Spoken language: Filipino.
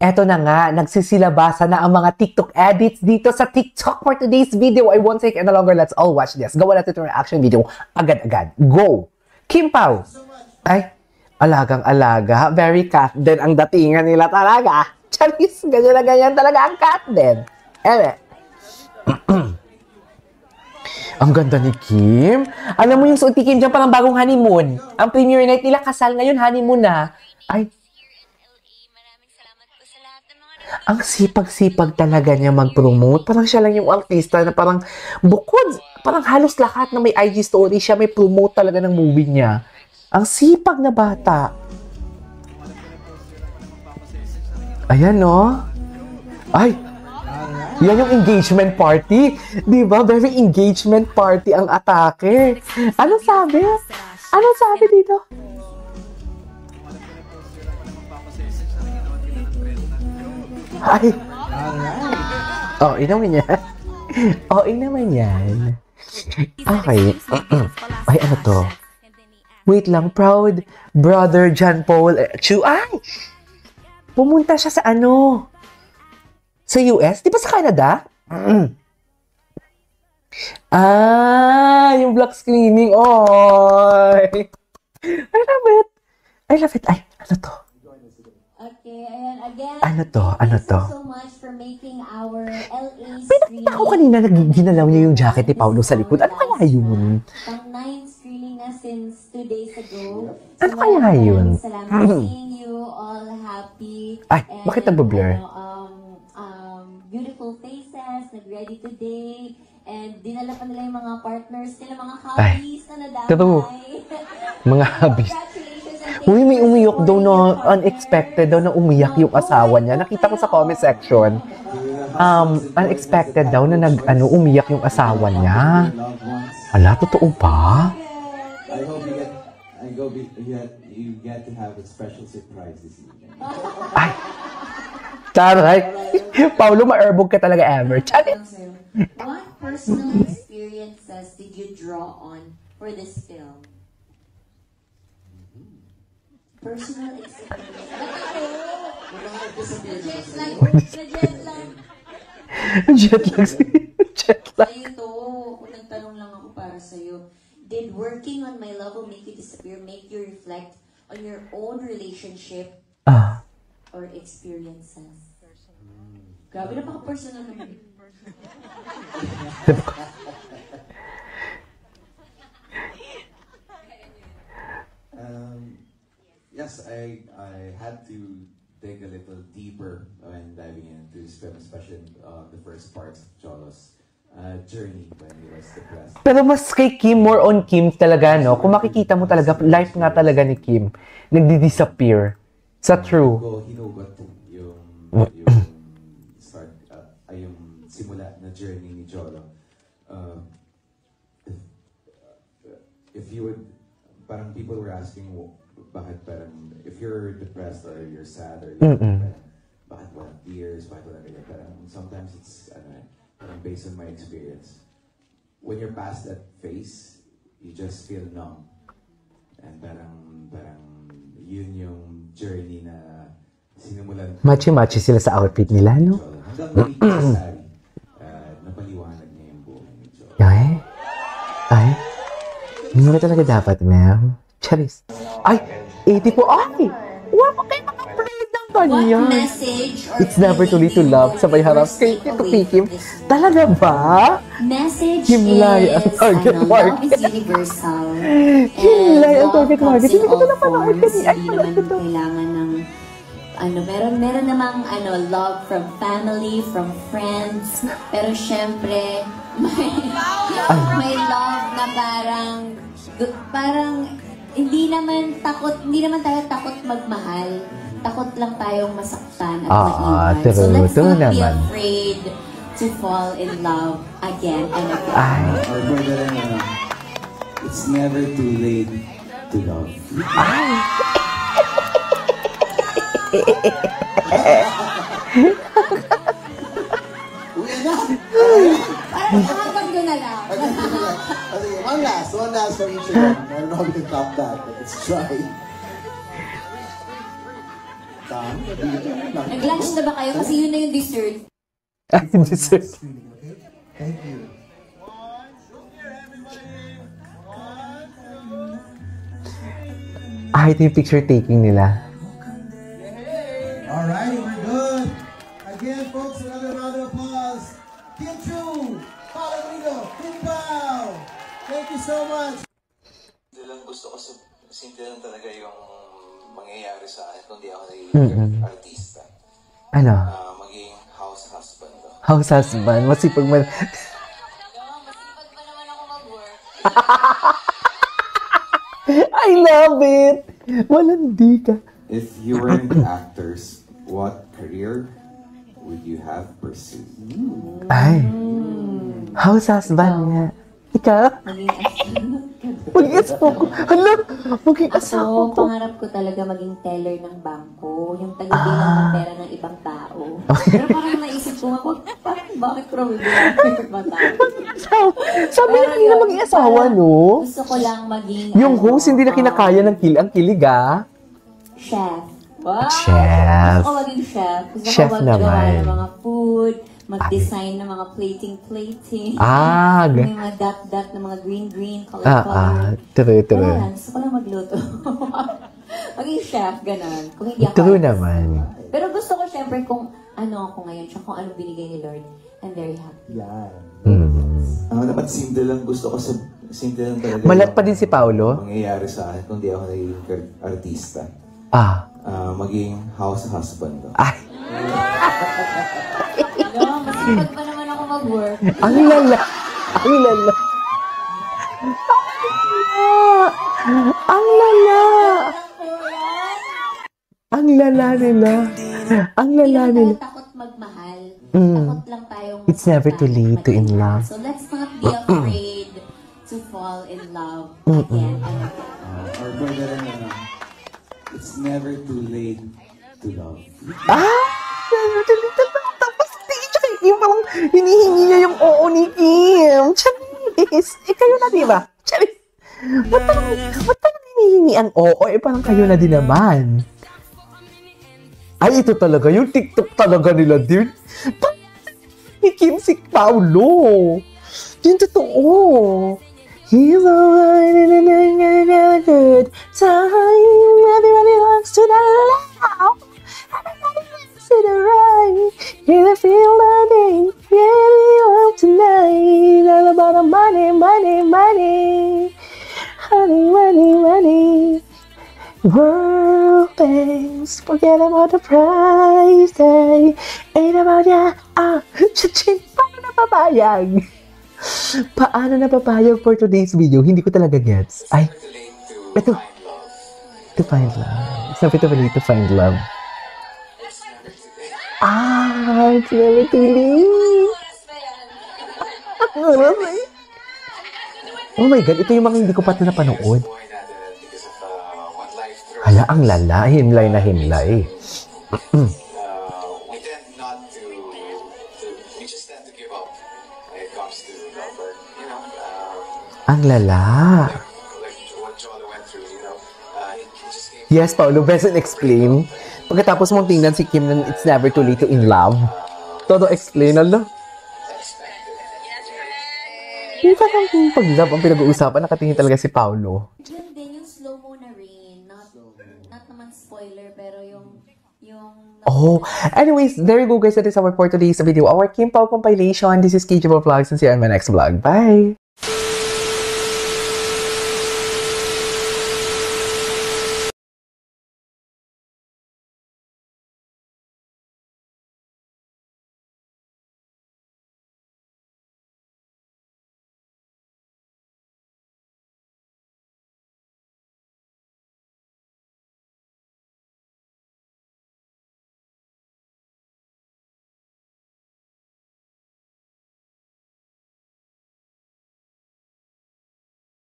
Eto na nga, nagsisilabasa na ang mga TikTok edits dito sa TikTok for today's video. I won't take any longer. Let's all watch this. Gawa natin itong reaction video agad-agad. Go! Kim Pao! Ay, alagang-alaga. Very cat din ang datingan nila talaga. Charis, ganyan na ganyan talaga ang cat din. Ang ganda ni Kim. Alam mo yung suot ni Kim dyan parang bagong honeymoon. Ang premiere night nila, kasal ngayon, honeymoon na. Ay, ang sipag-sipag talaga niya mag-promote. Parang siya lang yung artista na parang bukod, parang halos lahat na may IG story siya, may promote talaga ng movie niya. Ang sipag na bata. Ayan, no? Ay, yan yung engagement party. Diba? Very engagement party ang atake. Ano sabi? Ano sabi dito? Ay! Oh, inaman yan. Oh, inaman yan. Okay. Ay, ano to? Wait lang, proud brother John Paul Chu. Ay! Pumunta siya sa ano? Sa US? Di ba sa Canada? Ah, yung black screening. Oy! I love it. I love it. Ay, ano to? Okay, ayan, again, ano to? Ano to? Thank you so much for making our LA Pinakita ko kanina ginalaw niya yung jacket ni Paolo sa likod. Ano kaya yun? Pang-9 screening na since 2 days ago. Ano kaya yun? Salamat seeing you all happy. Ay, bakit nag-blur? Beautiful faces, nag-ready today. And dinala pa nila yung mga partners nila, mga hobbies na nadamay. True. Mga hobbies. Uy, may umiyok daw na unexpected daw na umiyak yung asawa niya. Nakita ko sa comment section. Unexpected daw na umiyak yung asawa niya. Ala, totoo ba? I hope you get to have a special surprise this evening. Ay! Taray! Paulo, ma-erbog ka talaga ever. Charit! What personal experiences did you draw on for this film? Personal experience. Jet lag. Jet lag. Ayun to, kung nagtanong lang ako para sa'yo. Did working on My Love Will Make You Disappear make you reflect on your own relationship or experiences? Grabe, napaka-personal naman. Yes, I had to dig a little deeper when diving into this film, especially the first parts of Cholo's journey when he was depressed. Pero mas kay Kim, more on Kim talaga, no? Kung makikita mo talaga, life nga talaga ni Kim, nagdi-disappear. Sa true. Hinugot yung start, yung simula na journey ni Cholo. If you would, parang people were asking, bakit parang, if you're depressed or you're sad or bakit walang tears, bakit walang ganyan, parang sometimes it's, parang based on my experience. When you're past that phase, you just feel numb. And parang yun yung journey na sinimulan. Machi-machi sila sa outfit nila, no? Hanggang necessary, napaliwanag niya yung buhay ni Cholo. Ay, hindi mo talaga dapat, ma'am. Charis. Ay, 80 po. Ay! Wow, kayo makaprade ng ganyan. What message or It's never too late to love. Sabay harap kay Tito Kim. Talaga ba? Message Kim Lai ang target market. Love is universal. Kim Lai ang target market. Hindi ko ito napanood kasi. Ay, hindi naman kailangan ng meron namang love from family, from friends. Pero syempre, may love na parang hindi naman tayo takot magmahal. Takot lang tayong masaktan at maiwan. So let's not be afraid to fall in love again and again. Or brother, it's never too late to love. Parang kahapon ko na na lang. Okay, one last for each of them. I don't know how we can top that, but let's try. Nag-lunch na ba kayo? Kasi yun na yung dessert. Ay, dessert. Okay? Thank you. Ah, ito yung picture taking nila. Alright, we're good. Again, folks, another round of applause. Kim Chu, Paolo, Kumpao. Thank you so much. Gusto ko simple lang talaga yung mangyayari sa akin kung di ako naging artista. Ano? Maging house husband. House husband. Masipag man. Masipag pa naman ako mag-work. I love it! Malandi ka. If you weren't actors, what career would you have pursued? Ay. House husband nga. Ikaw? Maging astronaut ka. Maging asawa ko. Hala! Maging asawa Ako, ko. pangarap ko talaga maging teller ng bangko. Yung taga-bilang ng pera ng ibang tao. Pero parang naisip ko ako, bakit probability ng ibang tao? Sabi na kanina maging asawa, no? Gusto ko lang maging... Yung host, hindi na kinakaya ng ang kilig, ah. Chef. Wow! Chef. Gusto ko maging chef. Gusto Chef ko maggawa naman. ng mga food, mag-design ng mga plating. Ah, May mga dot-dot ng mga green, color. True. Wala, gusto ko lang magluto. Maging chef, ganun. Kung hindi ako True artist. naman. Pero gusto ko syempre kung ano ako ngayon, tsaka kung ano binigay ni Lord. I'm very happy. Yan. Ako naman simple lang gusto ko simple lang talaga. Malat pa din si Paolo. Mangyayari sa akin kung di ako naging artista. Ah. Maging house husband. Ay. Ano, masipag pa naman ako mag-work. Ang lala. Ang lala. Ang lala. Ang lala nila. Ang lala Hindi nila. lang tayo takot magmahal. Takot lang tayong It's never too late to in love. So let's not be afraid to fall in love again and again. Or further than it's never too late to love. Ah! Tapos tingin siya kay Kim, parang hinihingi niya yung oo ni Kim. Charis! Eh, kayo na, di ba? Charis! Ba't parang hinihingi ang oo? Eh, parang kayo na din naman. Ay, ito talaga. Yung TikTok talaga nila, dude. Ni Kim si Paulo. Yung totoo. He's alright and a good time. Everybody wants to the left. Everybody wants to the right. Can I feel the day? Yeah, we love tonight. All about the money. Honey. World things. Forget about the price tag. Ain't about ya. Ching. Paano na papayag? Paano na papayag for today's video? Hindi ko talaga gets. Ay, ito. To find love. It's never too late to find love. It's never too late. Oh my God, ito yung mga hindi ko pa ito napanood. Hala, ang lala. Himlay na himlay. We tend not to, we just tend to give up when it comes to love. But, you know, Ang lala. like what Cholo went through, you know, he just gave Yes, Paulo, best and explain. Pagkatapos mong tingnan si Kim na it's never too late to in love. Todo explain, ala. Yung parang pag-love ang pinag-uusapan, nakatingin talaga si Paulo. Yun din, yung slow-mo na rin. Not naman spoiler, pero yung Oh, anyways, there you go guys. That is our for today's video. Our Kim Pao compilation. This is KJ Vlogs and see you on my next vlog. Bye!